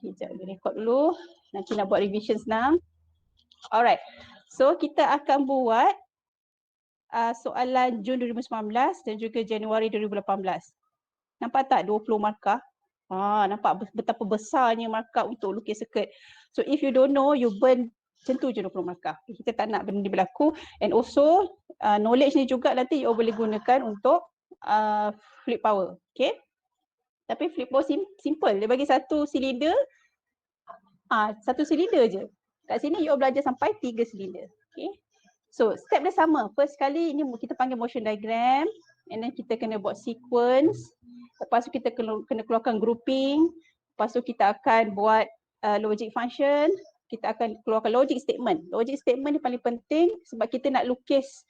Sekejap, record dulu. Nanti nak buat revision senang. Alright. So, kita akan buat soalan Jun 2019 dan juga Januari 2018. Nampak tak 20 markah? Nampak betapa besarnya markah untuk lukis sirkuit. So, if you don't know, you burn macam tu je 20 markah. Kita tak nak benda ni berlaku. And also, knowledge ni juga nanti you boleh gunakan untuk flip power. Okay? Tapi flip power simple. Dia bagi satu silinder je. Kat sini you belajar sampai 3 silinder. Okay. So step dia sama. First kali ini kita panggil motion diagram, and then kita kena buat sequence. Lepas tu kita kena keluarkan grouping. Lepas tu kita akan buat logic function. Kita akan keluarkan logic statement. Logic statement ni paling penting sebab kita nak lukis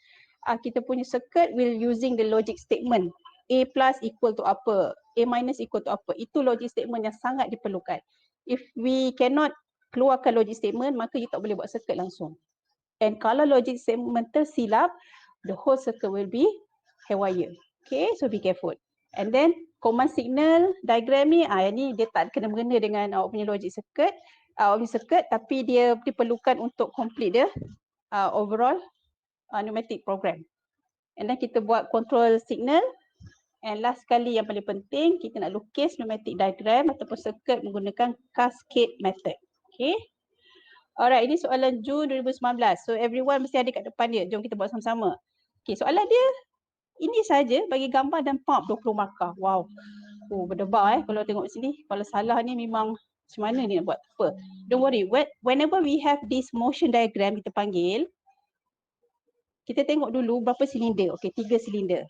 kita punya circuit will using the logic statement. A plus equal to apa? A minus equal to apa? Itu logic statement yang sangat diperlukan. If we cannot keluarkan logic statement, maka you tak boleh buat circuit langsung. And kalau logic statement tersilap, the whole circuit will be haywire. Okay, so be careful. And then command signal diagram ni, ni dia tak kena-mengena dengan awak punya logic circuit, tapi dia diperlukan untuk complete the overall pneumatic program. And then kita buat control signal. And last sekali yang paling penting, kita nak lukis pneumatic diagram ataupun circuit menggunakan cascade method. Okay. Alright, ini soalan Jun 2019. So everyone mesti ada kat depan dia. Jom kita buat sama-sama. Okay, soalan dia ini saja bagi gambar dan pump 20 markah. Wow. Berdebar kalau tengok sini. Kalau salah ni memang macam mana ni nak buat apa. Don't worry. Whenever we have this motion diagram kita panggil, kita tengok dulu berapa silinder. Okay, 3 silinder.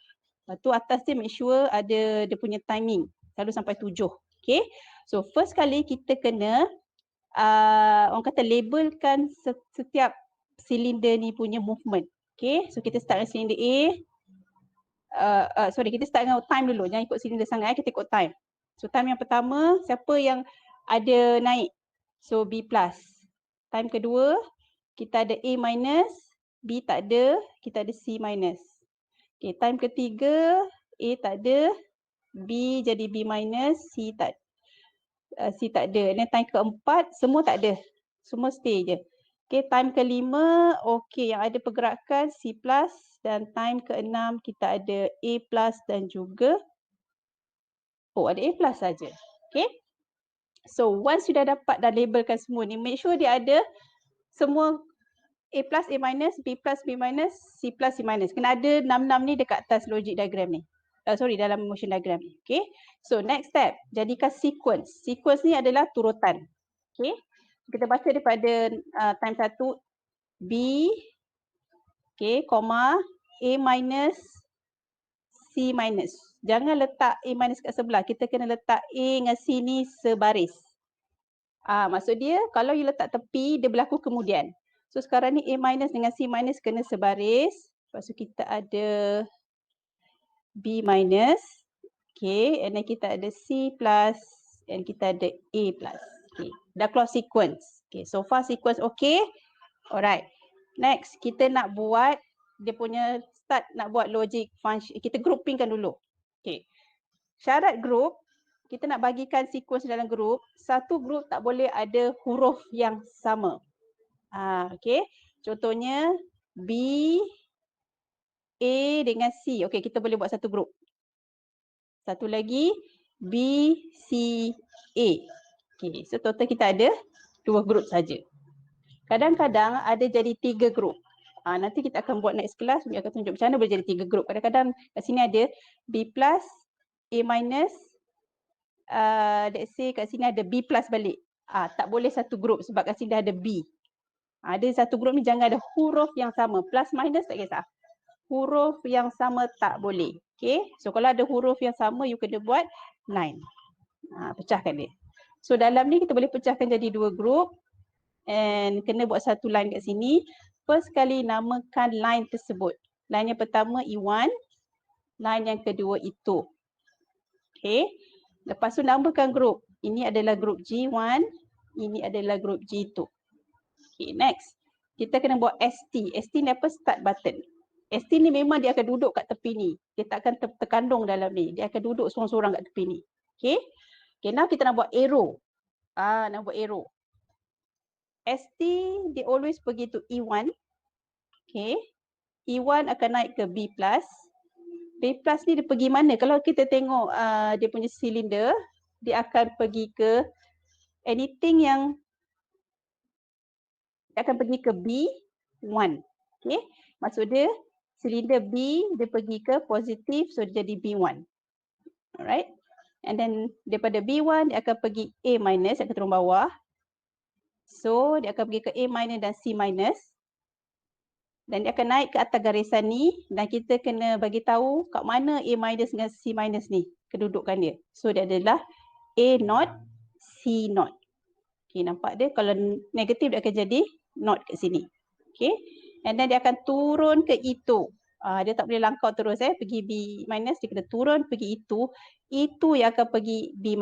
Lepas tu atas dia make sure ada dia punya timing. Selalu sampai 7. Okay. So first kali kita kena orang kata labelkan setiap silinder ni punya movement. Okay. So kita start dengan silinder A. Kita start dengan time dulu. Jangan ikut silinder sangat. Kita ikut time. So time yang pertama, siapa yang ada naik? So B plus. Time kedua, kita ada A minus. B tak ada. Kita ada C minus. Okay, time ketiga, A tak ada, B jadi B minus, C tak ada. Dan time keempat, semua tak ada. Semua stay je. Okay, time kelima, okay, yang ada pergerakan C plus, dan time keenam kita ada A plus dan juga, ada A plus saja. Okay. So, once sudah dapat dah labelkan semua ni, make sure dia ada semua A plus, A minus, B plus, B minus, C plus, C minus. Kena ada 6 ni dekat atas logic diagram ni. Dalam motion diagram ni. Okay. So next step, jadikan sequence. Sequence ni adalah turutan. Okay. Kita baca daripada time 1, B, okay, comma, A minus, C minus. Jangan letak A minus kat sebelah. Kita kena letak A dengan C ni sebaris. Maksud dia, kalau you letak tepi, dia berlaku kemudian. So sekarang ni A minus dengan C minus kena sebaris. Lepas tu kita ada B minus. Okay, and then kita ada C plus and kita ada A plus. Okay, dah keluar sequence. Okay, so far sequence okay. Alright, next kita nak buat dia punya start nak buat logic function. Kita groupingkan dulu. Okay, syarat group, kita nak bagikan sequence dalam group. Satu group tak boleh ada huruf yang sama. Okay, contohnya B, A dengan C. Okay, kita boleh buat satu group. Satu lagi B, C, A. Okay, so total kita ada 2 group saja. Kadang-kadang ada jadi 3 group. Nanti kita akan buat next class, kita akan tunjuk macam mana boleh jadi 3 group. Kadang-kadang kat sini ada B plus, A minus, let's say kat sini ada B plus balik. Tak boleh satu group sebab kat sini dah ada B. Ada satu group ni jangan ada huruf yang sama. Plus minus tak kisah. Huruf yang sama tak boleh. Okay. So kalau ada huruf yang sama, you kena buat line. Pecahkan dia. So dalam ni kita boleh pecahkan jadi 2 group. And kena buat satu line kat sini. First kali namakan line tersebut. Line yang pertama E1. Line yang kedua E2. Okay. Lepas tu namakan group. Ini adalah group G1. Ini adalah group G2. Okay, next. Kita kena buat ST. ST ni apa? Start button. ST ni memang dia akan duduk kat tepi ni. Dia tak akan terkandung dalam ni. Dia akan duduk seorang-seorang kat tepi ni. Okay. Okay, now kita nak buat arrow. Nak buat arrow. ST dia always pergi to E1. Okay. E1 akan naik ke B+. B+ ni dia pergi mana? Kalau kita tengok dia punya silinder, dia akan pergi ke anything yang dia akan pergi ke B1. Okay. Maksud dia silinder B dia pergi ke positif, so dia jadi B1. Alright. And then daripada B1 dia akan pergi A-, yang akan turun bawah. So dia akan pergi ke A- dan C-. Dan dia akan naik ke atas garisan ni dan kita kena bagi tahu kat mana A- dengan C- ni kedudukan dia. So dia adalah A0, C0. Okay, nampak dia kalau negatif dia akan jadi not kat sini. Okay. And then dia akan turun ke E2. Dia tak boleh langkau terus pergi B-, dia kena turun pergi E2. E2 yang akan pergi B-.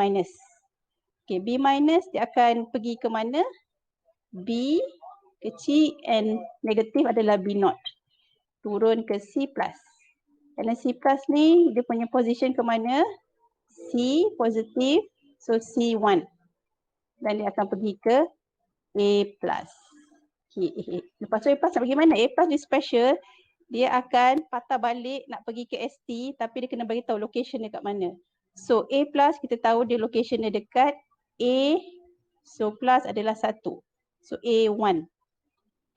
Okay, B- dia akan pergi ke mana? B kecil and negatif adalah B0. Turun ke C+. And then C+ ni dia punya position ke mana? C positif, so C1. Dan dia akan pergi ke A+. Okay. Lepas tu A+ nak pergi mana? A+ ni special, dia akan patah balik nak pergi ke ST tapi dia kena bagi tahu location dia kat mana. So A+ kita tahu dia location dia dekat A, so plus adalah 1. So A1.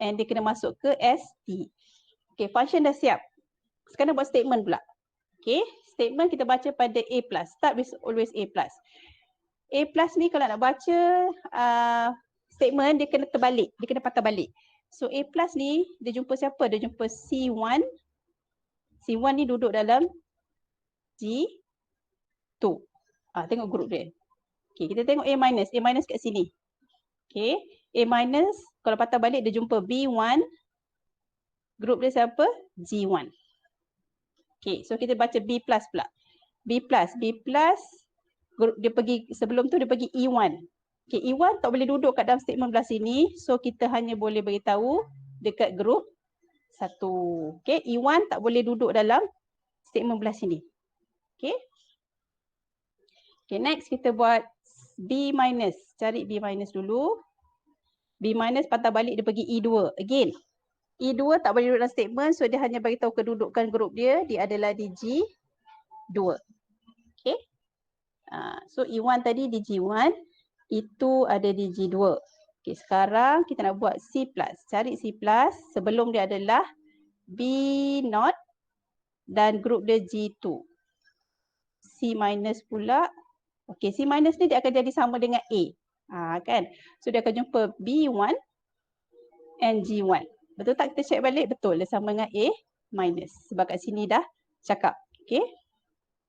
And dia kena masuk ke ST. Okay, function dah siap. Sekarang buat statement pula. Okay, statement kita baca pada A+. Start with always A+. A+ ni kalau nak baca statement, dia kena terbalik. Dia kena patah balik. So A+ ni, dia jumpa siapa? Dia jumpa C1. C1 ni duduk dalam G2. Tengok grup dia. Okay, kita tengok A-. A- kat sini. Okay, A- kalau patah balik dia jumpa B1. Grup dia siapa? G1. Okay, so kita baca B+ pula. B+. Dia pergi, sebelum tu dia pergi E1. Okay, E1 tak boleh duduk kat dalam statement belah sini. So kita hanya boleh beritahu dekat grup 1. Okay, E1 tak boleh duduk dalam statement belah sini. Okay. Okay, next kita buat B-. Cari B- dulu. B- patah balik dia pergi E2. Again, E2 tak boleh duduk dalam statement, so dia hanya beritahu kedudukan grup dia. Dia adalah di G2. Okay. So E1 tadi di G1, itu ada di G2. Okay, sekarang kita nak buat C+. Cari C+, sebelum dia adalah B0 dan grup dia G2. C- pula. Okay, C- ni dia akan jadi sama dengan A. Kan? So dia akan jumpa B1 and G1. Betul tak? Kita check balik. Betul, dia sama dengan A-. Sebab kat sini dah cakap. Okay.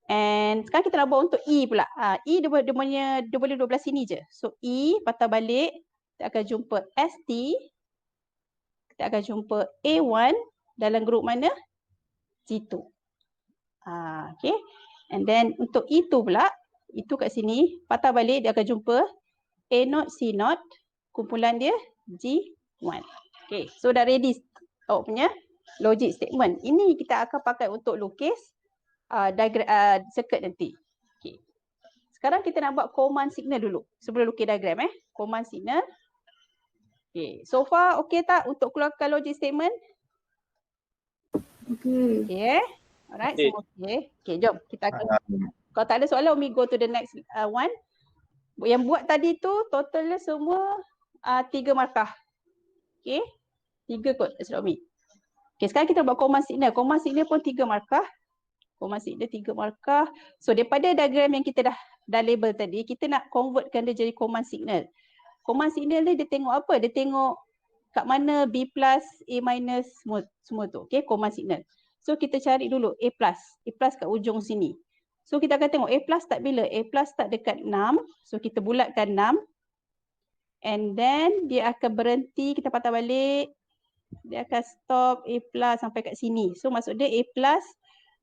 And sekarang kita nak buat untuk E pula. E dia boleh duduk belah sini je. So E patah balik, kita akan jumpa ST. Kita akan jumpa A1 dalam grup mana? G2. Okay. And then untuk E2 pula, itu kat sini, patah balik dia akan jumpa A0, C0, kumpulan dia G1. Okay, so dah ready awak punya logic statement. Ini kita akan pakai untuk lukis diagram circuit nanti. Okay. Sekarang kita nak buat command signal dulu sebelum lukis diagram. Command signal. Okay. So far okay tak untuk keluarkan logic statement? Okay. Okay. Alright, semua okay. Okay, jom kita akan. Kalau tak ada soalan, we go to the next one. Yang buat tadi tu totalnya semua 3 markah. Okay. 3 kot, Asra Umi. Okay, sekarang kita buat command signal. Command signal pun 3 markah. Command signal 3 markah. So daripada diagram yang kita dah label tadi, kita nak convertkan dia jadi command signal. Command signal ni dia tengok apa? Dia tengok kat mana B+, A-, semua tu. Okay, command signal. So kita cari dulu A+. A+ kat ujung sini. So kita akan tengok A+ start bila? A+ start dekat 6. So kita bulatkan 6. And then dia akan berhenti, kita patah balik. Dia akan stop A+ sampai kat sini. So maksud dia A+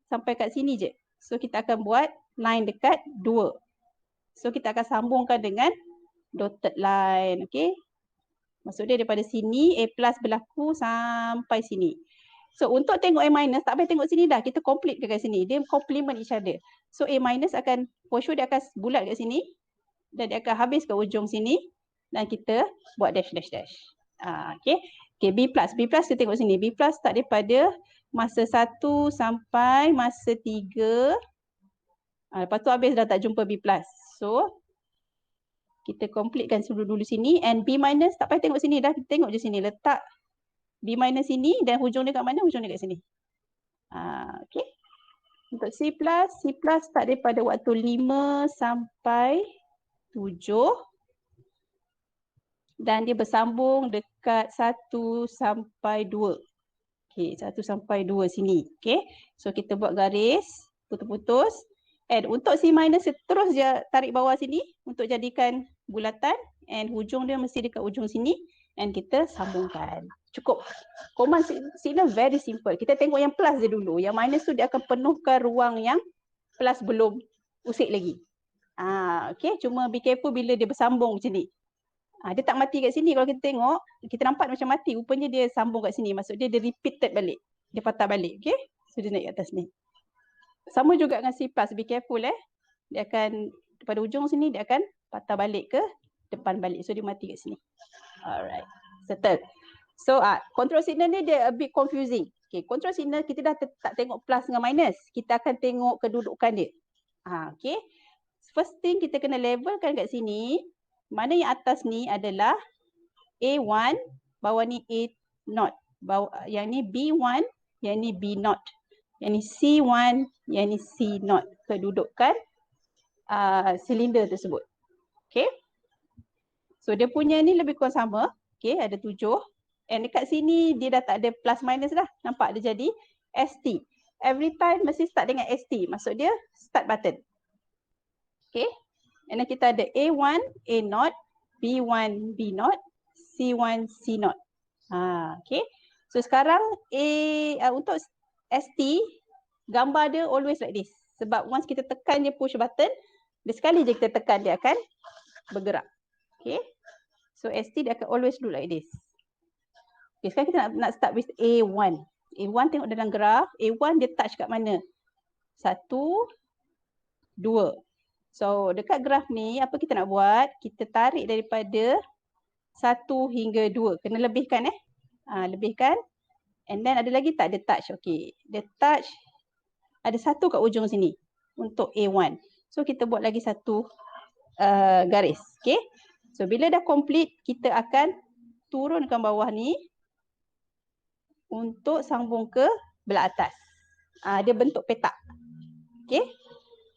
sampai kat sini je. So kita akan buat line dekat 2. So kita akan sambungkan dengan dotted line. Okay. Maksud dia daripada sini A+ berlaku sampai sini. So untuk tengok A-, tak payah tengok sini dah. Kita complete kat sini. Dia complement each other. So A- akan, for sure dia akan bulat kat sini. dan dia akan habis ke ujung sini dan kita buat dash dash dash. Okay. Okay, B plus kita tengok sini. B plus start daripada masa 1 sampai masa 3. Lepas tu habis dah tak jumpa B plus. So kita completekan dulu sini, and B minus tak payah tengok sini dah, kita tengok je sini, letak B minus sini dan hujung dia kat mana? Hujung dia kat sini. Okay. Untuk C plus start daripada waktu 5 sampai 7 dan dia bersambung dekat 1 sampai 2. Okay, 1 sampai 2 sini. Okay, so kita buat garis putus-putus. And untuk C minus terus je tarik bawah sini untuk jadikan bulatan, and hujung dia mesti dekat ujung sini, and kita sambungkan. Cukup. Command signal very simple. Kita tengok yang plus je dulu. Yang minus tu dia akan penuhkan ruang yang plus belum usik lagi. Okay, cuma be careful bila dia bersambung macam ni. Dia tak mati kat sini. Kalau kita tengok, kita nampak macam mati. Rupanya dia sambung kat sini. Maksud dia repeated balik. Dia patah balik. Okay, so dia naik atas ni. Sama juga dengan C+, be careful Dia akan, pada ujung sini, dia akan patah balik ke depan balik. So, dia mati kat sini. Alright, settle. So, control signal ni dia a bit confusing. Okay, control signal kita dah tak tengok plus dengan minus. Kita akan tengok kedudukan dia. Okay. First thing kita kena levelkan kat sini. Mana yang atas ni adalah A1, bawah ni A0. Yang ni B1, yang ni B0. Yang ni C1, yang ni C0. Kedudukan silinder tersebut. Okay. So, dia punya ni lebih kurang sama. Okay, ada 7. And dekat sini, dia dah tak ada plus minus dah. Nampak dia jadi ST. Every time mesti start dengan ST. Maksud dia, start button. Okay. And then kita ada A1, A0, B1, B0, C1, C0. Okay. So, sekarang untuk ST, gambar dia always like this. Sebab once kita tekan je push button, dia sekali je kita tekan, dia akan bergerak. Okay. So, ST dia akan always look like this. Okay, sekarang kita nak start with A1. A1 tengok dalam graf, A1 dia touch kat mana? 1, 2. So, dekat graf ni, apa kita nak buat? Kita tarik daripada 1 hingga 2. Kena lebihkan lebihkan. And then ada lagi tak? Ada touch. Okay. Dia touch, ada 1 kat ujung sini untuk A1. So, kita buat lagi 1 garis. Okay. So, bila dah complete, kita akan turunkan bawah ni untuk sambung ke belah atas. Dia bentuk petak. Okay.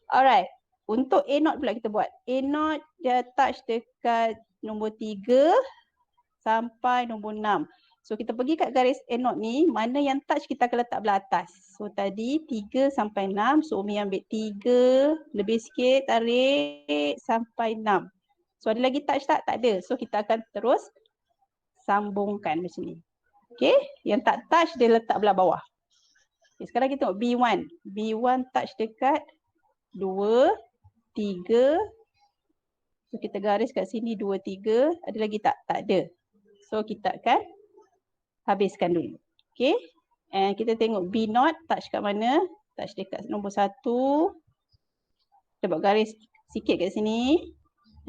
Alright. Untuk A0 pula kita buat. A0 dia touch dekat nombor 3 sampai nombor 6. So, kita pergi kat garis A0 ni, mana yang touch kita akan letak belah atas. So, tadi 3 sampai 6. So, Umi ambil 3, lebih sikit, tarik sampai 6. So, ada lagi touch tak? Tak ada. So, kita akan terus sambungkan macam ni. Okay. Yang tak touch, dia letak belah bawah. Okay, sekarang kita tengok B1. B1 touch dekat 2, 3. So, kita garis kat sini 2, 3. Ada lagi tak? Tak ada. So, kita akan habiskan dulu. Okay. And kita tengok B0 touch kat mana? Touch dekat nombor 1. Kita buat garis sikit kat sini.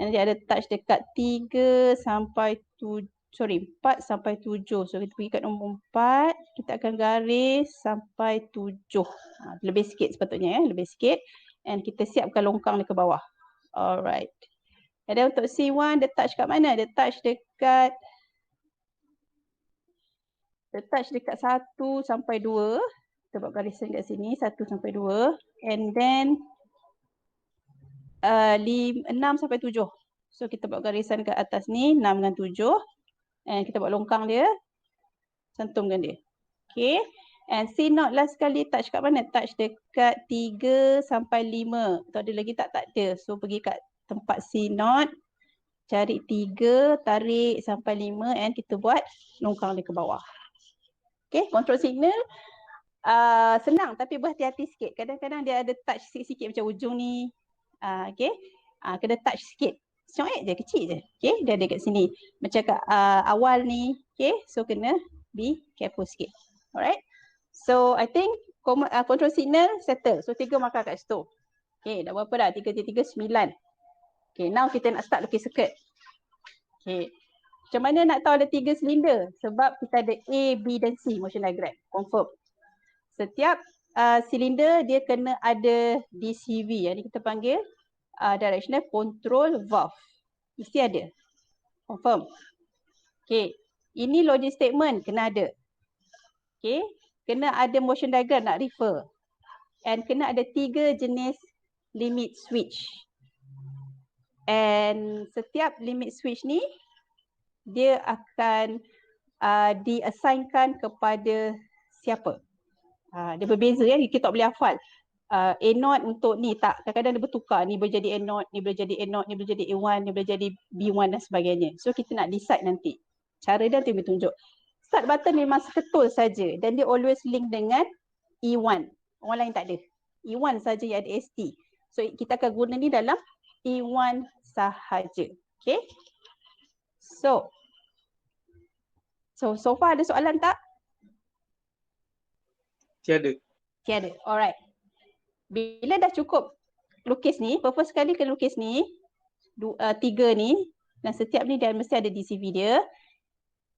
And dia ada touch dekat 3 sampai 7. 4 sampai 7. So, kita pergi kat nombor 4. Kita akan garis sampai 7. Lebih sikit sepatutnya lebih sikit. And kita siapkan longkang dia ke bawah. Alright. Dan untuk C1, dia touch kat mana? Dia touch dekat 1 sampai 2. Kita buat garisan kat sini, 1 sampai 2. And then 6 sampai 7. So, kita buat garisan kat atas ni, 6 dengan 7. And kita buat longkang dia, cantumkan dia. Okay. And C0 last sekali touch kat mana? Touch dekat 3 sampai 5. Tak ada lagi tak? Tak ada. So, pergi kat tempat C0. Cari 3, tarik sampai 5 and kita buat longkang dia ke bawah. Okay. Control signal. Senang tapi berhati-hati sikit. Kadang-kadang dia ada touch sikit-sikit macam ujung ni. Okay. Kena touch sikit. Coek je, kecil je. Okay, dia ada kat sini. Macam kat awal ni. Okay, so kena be careful sikit. Alright. So, I think control signal settle. So, 3 markah kat situ. Okay, dah berapa dah? 3, 3, 9. Okay, now kita nak start lukis circuit. Okay. Macam mana nak tahu ada 3 silinder? Sebab kita ada A, B dan C motion diagram. Confirm. Setiap silinder dia kena ada DCV. Yang ni kita panggil directional control valve. Mesti ada. Confirm. Okay. Ini logic statement. Kena ada. Okay. Kena ada motion diagram nak refer. And kena ada 3 jenis limit switch. And setiap limit switch ni dia akan diassignkan kepada siapa. Dia berbeza ya, kita tak boleh hafal. A0 untuk ni tak, kadang-kadang dia bertukar. Ni boleh jadi A0, ni boleh jadi A0, ni boleh jadi A1, ni boleh jadi B1 dan sebagainya. So kita nak decide nanti. Cara dia tu tunjuk. Start button memang seketul saja dan dia always link dengan E1. Orang lain tak ada. E1 saja yang ada ST. So kita akan guna ni dalam E1 sahaja. Okay. So far ada soalan tak? Tiada. Tiada. Alright. Bila dah cukup lukis ni, first kali kena lukis ni, 3 ni, dan setiap ni dia mesti ada DCV dia.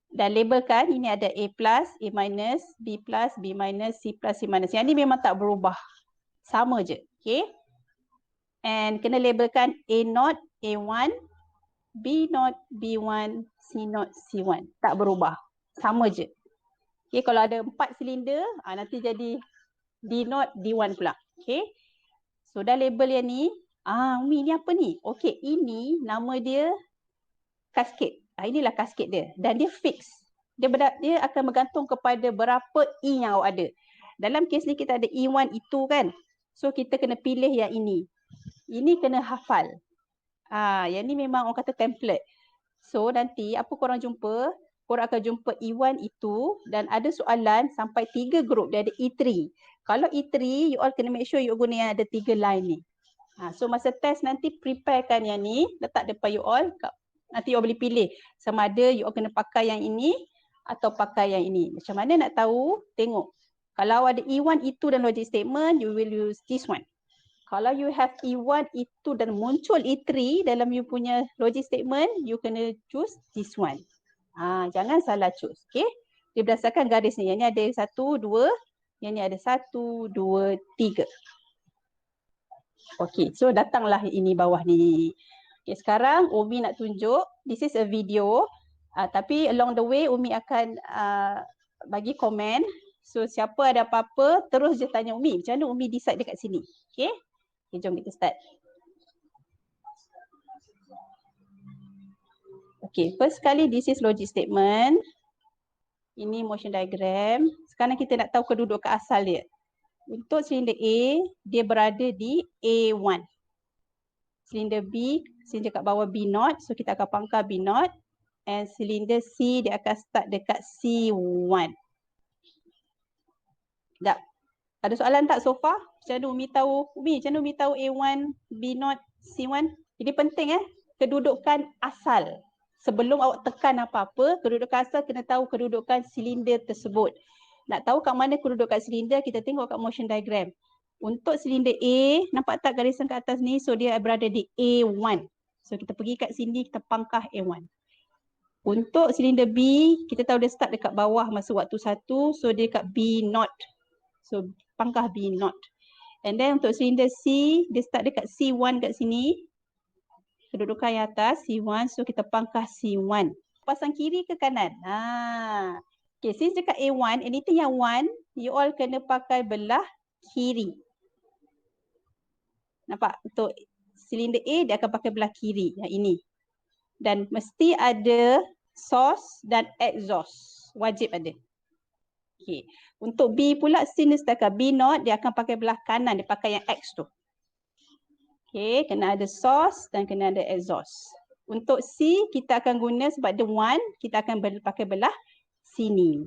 Dan labelkan, ini ada A+, A-, B+, B-, C+, C-. Yang ni memang tak berubah. Sama je. Okay. And kena labelkan A0, A1, B0, B1, C0, C1. Tak berubah. Sama je. Okay, kalau ada 4 silinder, nanti jadi D0, D1 pula. Okay. So dah label yang ni. Umi ni apa ni? Okay, ini nama dia cascade. Inilah cascade dia. Dan dia fix. Dia akan bergantung kepada berapa E yang awak ada. Dalam kes ni kita ada E1, E2 kan. So kita kena pilih yang ini. Ini kena hafal. Yang ni memang orang kata template. So nanti apa korang jumpa? Korang akan jumpa E1, E2 dan ada soalan sampai 3 group. Dia ada E3. Kalau E3, you all kena make sure you guna yang ada 3 line ni. So masa test nanti preparekan yang ni. Letak depan you all. Nanti you all boleh pilih sama ada you all kena pakai yang ini atau pakai yang ini. Macam mana nak tahu? Tengok. Kalau ada E1, E2 dan logic statement, you will use this one. Kalau you have E1, E2 dan muncul E3 dalam you punya logic statement, you kena choose this one. Jangan salah choose. Okay? Dia berdasarkan garis ni. Yang ni ada 1, 2. Yang ni ada 1, 2, 3. Okay. So datanglah ini bawah ni. Okay, sekarang Umi nak tunjuk. This is a video. Tapi along the way Umi akan bagi komen. So siapa ada apa-apa terus je tanya Umi. Macam mana Umi decide dekat sini. Okay. Okay, jom kita start. Okay, first kali this is logic statement. Ini motion diagram. Sekarang kita nak tahu kedudukan asal dia. Untuk silinder A, dia berada di A1. Silinder B, silinder kat bawah B0. So kita akan pangkal B0. And silinder C, dia akan start dekat C1. Sekejap. Ada soalan tak so far? Macam mana Umi tahu? Macam mana Umi tahu A1, B0, C1? Ini penting kedudukan asal. Sebelum awak tekan apa-apa, kedudukan asal kena tahu kedudukan silinder tersebut. Nak tahu kat mana kedudukan silinder, kita tengok kat motion diagram. Untuk silinder A, nampak tak garisan kat atas ni? So dia berada di A1. So kita pergi kat sini, kita pangkah A1. Untuk silinder B, kita tahu dia start dekat bawah masa waktu 1. So dia dekat B0. So pangkah B0. And then untuk silinder C, dia start dekat C1 kat sini. Kedudukan yang atas C1, so kita pangkah C1. Pasang kiri ke kanan? Okay, since dekat A1, anything yang 1, you all kena pakai belah kiri. Nampak? Untuk silinder A, dia akan pakai belah kiri. Yang ini. Dan mesti ada source dan exhaust. Wajib ada. Okay. Untuk B pula, sinus dekat B0, dia akan pakai belah kanan. Dia pakai yang X tu. Okay, kena ada source dan kena ada exhaust. Untuk C, kita akan guna sebab dia 1, kita akan pakai belah sini.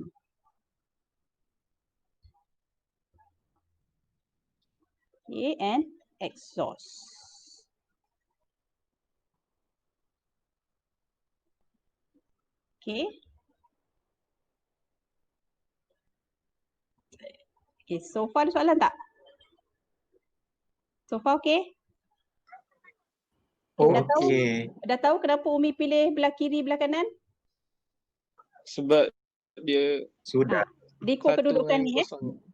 Okay, and exhaust. Okay. Okay, so far ada soalan tak? So far okay? Okey. Dah tahu kenapa Umi pilih belah kiri, belah kanan? Sebab dia Sudah. Dia ikut 1 kedudukan dengan ni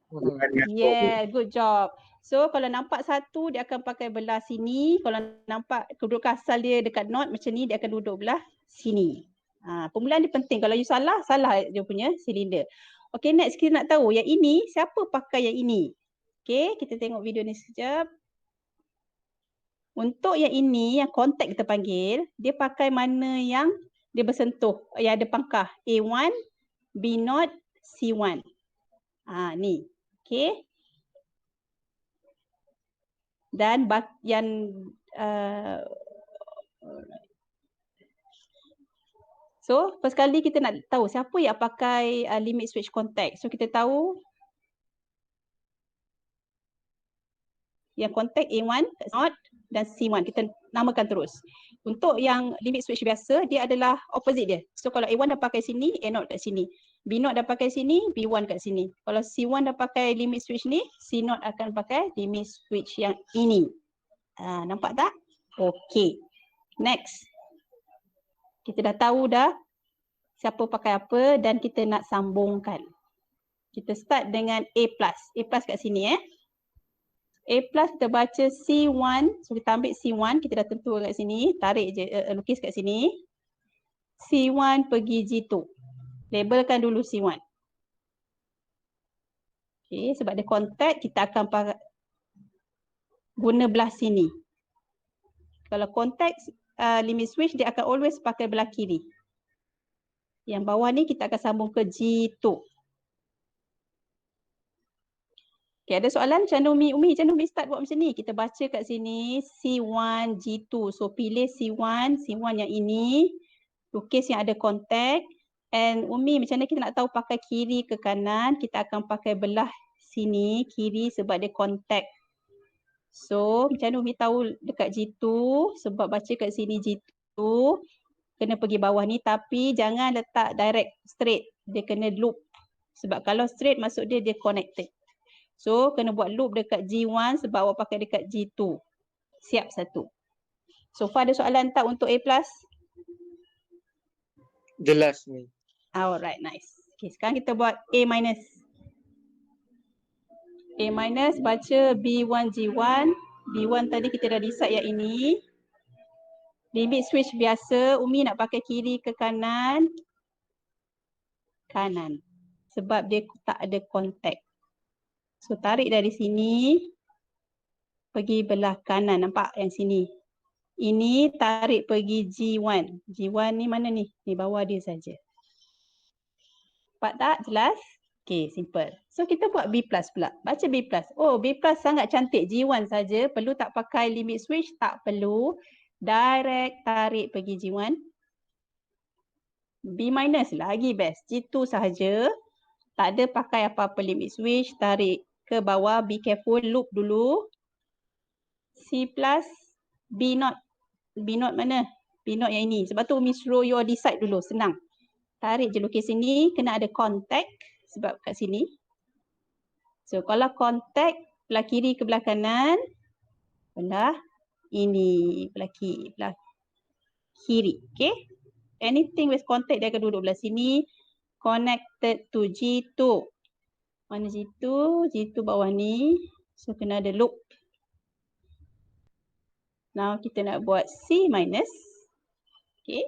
0. Yeah, good job. So kalau nampak 1 dia akan pakai belah sini. Kalau nampak kedudukan asal dia dekat not macam ni, dia akan duduk belah sini. Permulaan dia penting. Kalau you salah, salah dia punya silinder. Okay, next kita nak tahu yang ini, siapa pakai yang ini? Okay, kita tengok video ni sekejap. Untuk yang ini, yang kontak kita panggil, dia pakai mana yang dia bersentuh, yang ada pangkah. A1, B0, C1. Ni. Okay. Dan yang so first kali kita nak tahu siapa yang pakai limit switch contact. So kita tahu yang contact A1, not dan C1 kita namakan terus. Untuk yang limit switch biasa dia adalah opposite dia. So kalau A1 dah pakai sini, A0 kat sini. B0 dah pakai sini, B1 kat sini. Kalau C1 dah pakai limit switch ni, C0 akan pakai limit switch yang ini. Nampak tak? Okey. Next. Kita dah tahu dah siapa pakai apa dan kita nak sambungkan. Kita start dengan A+. A+ kat sini A+ kita baca C1. So kita ambil C1, kita dah tentu kat sini. Tarik je, lukis kat sini. C1 pergi G2. Labelkan dulu C1. Okay, sebab dia contact, kita akan guna belah sini. Kalau contact limit switch, dia akan always pakai belah kiri. Yang bawah ni kita akan sambung ke G2. Okay, ada soalan? Macam mana Umi start buat macam ni. Kita baca kat sini C1, G2. So pilih C1 yang ini. Lukis yang ada contact. And Umi macam mana kita nak tahu pakai kiri ke kanan. Kita akan pakai belah sini, kiri sebab dia contact. So macam mana Umi tahu dekat G2. Sebab baca kat sini G2. Kena pergi bawah ni tapi jangan letak direct straight. Dia kena loop. Sebab kalau straight maksud dia connected. So kena buat loop dekat G1 sebab awak pakai dekat G2. Siap satu. So far ada soalan tak untuk A+? Jelas ni. Alright, nice. Okay, sekarang kita buat A-. A- baca B1 G1. B1 tadi kita dah decide yang ini. Limit switch biasa, Umi nak pakai kiri ke kanan? Kanan. Sebab dia tak ada contact. So tarik dari sini. Pergi belah kanan. Nampak yang sini? Ini tarik pergi G1. G1 ni mana ni? Ni bawah dia saja. Nampak tak? Jelas? Okay, simple. So kita buat B+ pula. Baca B+. Oh, B+ sangat cantik. G1 saja. Perlu tak pakai limit switch? Tak perlu. Direct tarik pergi G1. B- lagi best. G2 sahaja. Tak ada pakai apa-apa limit switch. Tarik ke bawah. Be careful. Loop dulu. C+. B0. B0 mana? B0 yang ini. Sebab tu Umi suruh you decide dulu. Senang. Tarik je lukis sini. Kena ada contact. Sebab kat sini. So kalau contact belah kiri ke belah kanan. Belah ini. Belah kiri. Okay. Anything with contact dia akan duduk belah sini. Connected to G2. Mana G2? G2 bawah ni. So kena ada loop. Now kita nak buat C-. Okay.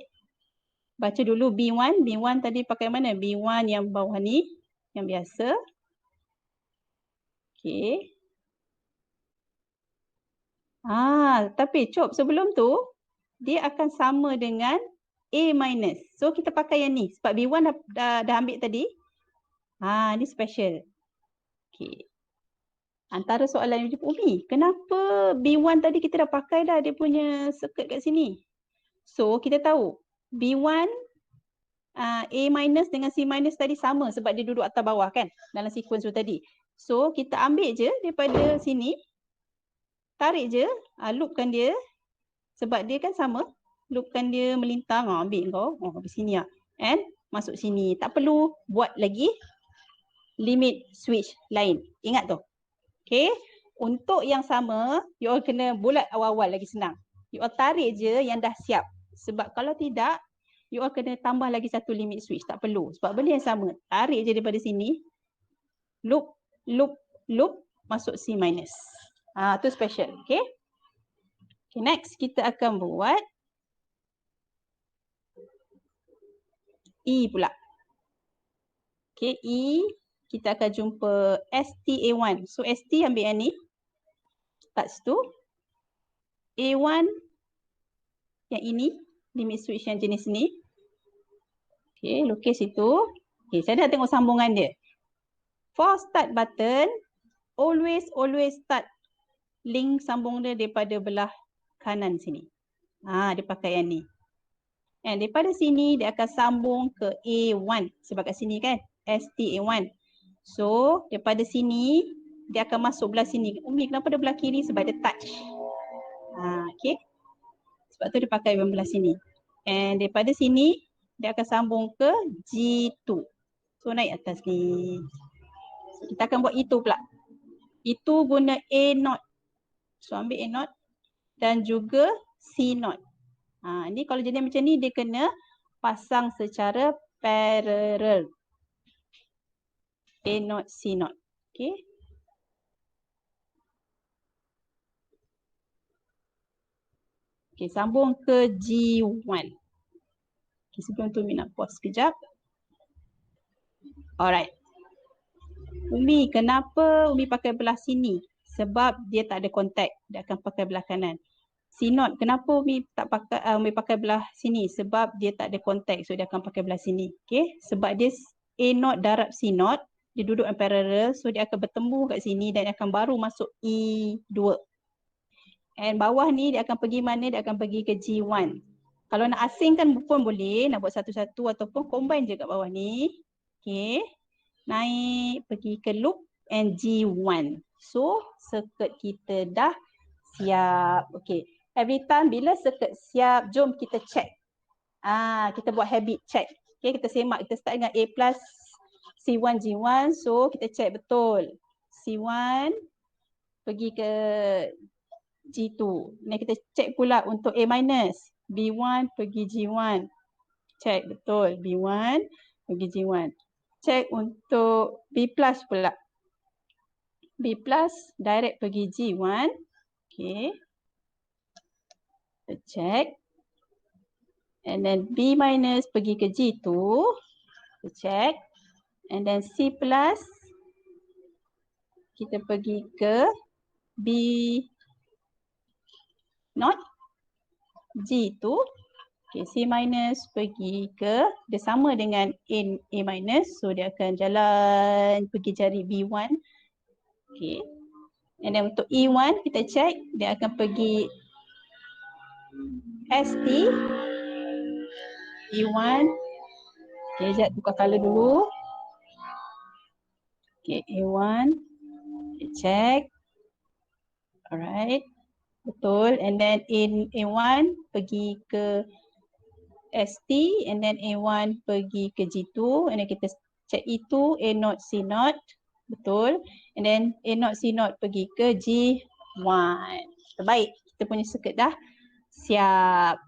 Baca dulu B1. B1 tadi pakai mana? B1 yang bawah ni. Yang biasa. Okay. Tapi Cop sebelum tu. Dia akan sama dengan A-. So kita pakai yang ni. Sebab B1 dah ambil tadi. Ni special. Okay. Antara soalan yang Umi. Kenapa B1 tadi kita dah pakai dah dia punya circuit kat sini? So kita tahu. B1 A- dengan C- tadi sama sebab dia duduk atas bawah kan dalam sequence tu tadi. So kita ambil je daripada sini. Tarik je, loopkan dia. Sebab dia kan sama. Loopkan dia melintang, ambil kau. Habis sini lah. And masuk sini. Tak perlu buat lagi limit switch lain. Ingat tu. Okay. Untuk yang sama, you all kena bulat awal-awal lagi senang. You all tarik je yang dah siap. Sebab kalau tidak, you all kena tambah lagi satu limit switch. Tak perlu. Sebab benda yang sama. Tarik je daripada sini. Loop, loop, loop. Masuk C minus. Tu special. Okay. Okay, next kita akan buat E pula. Okay, E. Kita akan jumpa STA1. So, ST ambil yang ni. Touch tu. A1 yang ini. Limit switch yang jenis ni. Okay, lukis itu. Okay, saya dah tengok sambungan dia. For start button, always start link sambung dia daripada belah kanan sini. Dia pakai yang ni. And daripada sini, dia akan sambung ke A1. Sebab kat sini kan, STA1. So, daripada sini, dia akan masuk belah sini. Umi, kenapa dia belah kiri? Sebab dia touch. Okay. Sebab tu dia pakai belah sini. And daripada sini, dia akan sambung ke G2. So, naik atas ni. So, kita akan buat itu pula. Itu guna A0. So, ambil A0 dan juga C0. Ni kalau jadi macam ni, dia kena pasang secara parallel. A0, C0. Okay. Okay, sambung ke G1. Okay, sebelum tu Umi nak pause sekejap. Alright. Umi, kenapa Umi pakai belah sini? Sebab dia tak ada kontak. Dia akan pakai belah kanan. C0, kenapa Umi tak pakai Umi pakai belah sini? Sebab dia tak ada kontak. So dia akan pakai belah sini. Okay. Sebab dia A0 darab C0. Dia duduk yang parallel. So dia akan bertemu kat sini dan akan baru masuk E2. And bawah ni dia akan pergi mana? Dia akan pergi ke G1. Kalau nak asingkan pun boleh. Nak buat satu-satu ataupun combine je kat bawah ni. Okay. Naik pergi ke loop and G1. So circuit kita dah siap. Okay. Every time bila circuit siap, jom kita check. Kita buat habit check. Okay, kita semak. Kita start dengan A plus C1, G1. So, kita check betul. C1 pergi ke G2. Ni kita check pula untuk A minus. B1 pergi G1. Check betul. B1 pergi G1. Check untuk B plus pula. B plus direct pergi G1. Okay. Kita check. And then B minus pergi ke G2. Kita check. And then C plus. Kita pergi ke B not. G2. Okay, C minus pergi ke. Dia sama dengan A minus. So dia akan jalan pergi cari B1. Okay. And then untuk E1 kita check. Dia akan pergi ST. E1. Okay, sekejap tukar color dulu. Okay, A1. Okay, check. Alright. Betul. And then in A1 pergi ke ST. And then A1 pergi ke G2. And then kita check itu A0, C0. Betul. And then A0, C0 pergi ke G1. Terbaik. Kita punya circuit dah siap.